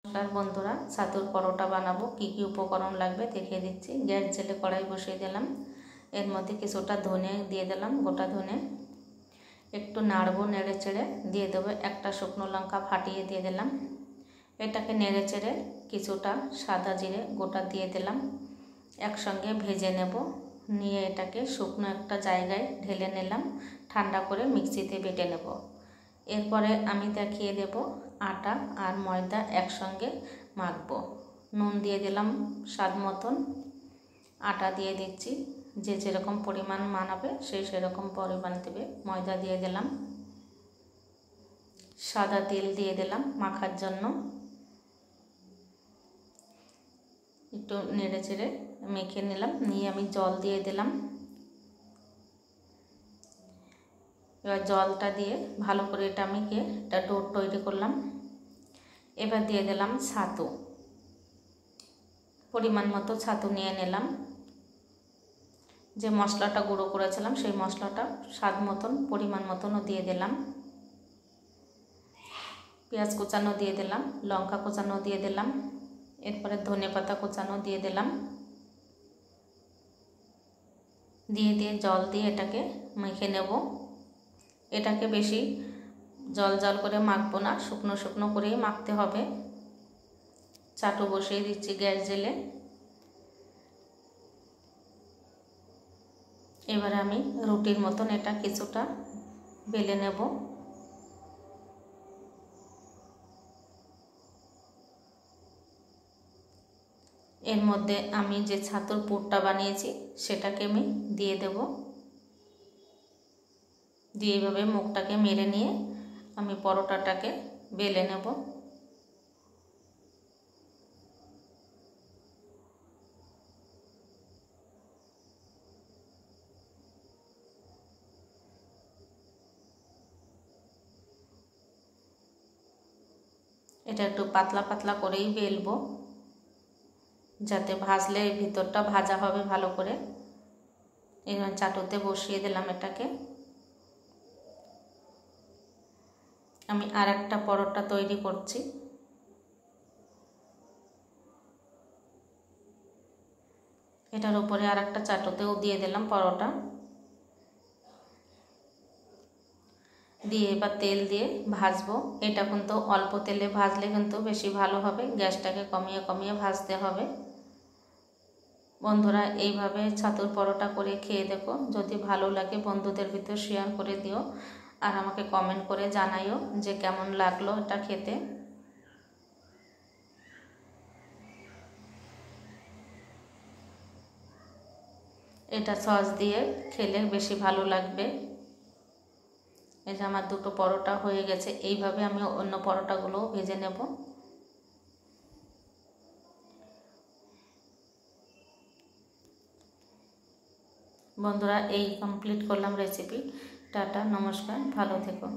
नमस्कार बंधुरा छातुर परोटा बानाबो की उपकरण लागबे देखिए दिচ্ছি। गैस जले कड़ाई बसिए दिलाम, एर मध्य किछुटा धने दिए दिलाम, गोटा धने एकटू नाड़बो, नेड़े चेड़े दिए देबो एकटा शुकनो लंका फाटिए दिए दिलाम। एटाके नेड़े चेड़े किछुटा सादा जिरे गोटा दिए दिलाम, एकसंगे भेजे नेब। निये एटाके शुकनो एकटा जायगाय ढेले निलाम, ठंडा करे मिक्सिते बेटे नेब। एरपरे आमी देखिए देब आटा और मयदा एकसंगे माखबो। नुन दिए दिलाम स्वाद मतन, आटा दिए दिচ্ছি, जे जेरकम परिमाण मानाबे से सेरकम परिमाण देबे। मयदा दिए दिलाम, सादा तेल दिए दिलाम माखार जन्य। एकटू नेड़े चेड़े मेखे निलाम, निये आमी जल दिए दिलाम। एबार जलटा दिए भालो करे एटा मेखे एटा डो तैरी करलाम। एबार दिए दिलाम छातु, परिमाण मतो छातु निये निलाम। जे मशलाटा गुঁড়ো करेছিলাম সেই मशलाटा स्वाद मतन परिमाण मतन दिए दिलाम। पेঁয়াজ कुचानो दिए दिलाम, लंका कुचानो दिए दिलाम, एरपरे धने पाता कुचानो दिए दिलाम। दिए दिए जल दिए एटाके मेखे नेब। एटाके बेशी जल जल करे माखबो ना, शुकनो शुकनो करेई माखते होबे। चाटू बसिए दिচ্ছি गैस जेले। एबारे आमी रुटिर मतन एटा किछुटा बेले नेब। एर मध्य आमी जे छातुर पुरटा बानिয়েছি सेटाके आमी दिए देब। दिए एइभाবে मुखटाके मेरे निये आमी परोटाटाके बेले नेब। এটা একটু পাতলা পাতলা করেই বেলবো, যাতে ভাজলে ভিতরটা ভাজা হবে ভালো করে। এবার চাটুতে বসিয়ে দিলাম এটাকে। আমি আরেকটা পরোটা তৈরি করছি। এটার উপরে আরেকটা চাটুতেও দিয়ে দিলাম পরোটা। দিয়ে এবার তেল দিয়ে ভাজবো। এটা কিন্তু অল্প তেলে ভাজলে কিন্তু বেশি ভালো হবে, গ্যাসটাকে কমিয়ে কমিয়ে ভাজতে হবে। বন্ধুরা এইভাবে ছাতুর পরোটা করে খেয়ে দেখো, যদি ভালো লাগে বন্ধুদের ভিতর শেয়ার করে দিও আর আমাকে কমেন্ট করে জানাইও যে কেমন লাগলো এটা খেতে। এটা সস দিয়ে খেলে বেশি ভালো লাগবে। এই যে আমার দুটো পরোটা হয়ে গেছে, এইভাবে আমি অন্য পরোটাগুলো ভেজে নেব। বন্ধুরা এই কমপ্লিট করলাম রেসিপি। টাটা, নমস্কার, ভালো থেকো।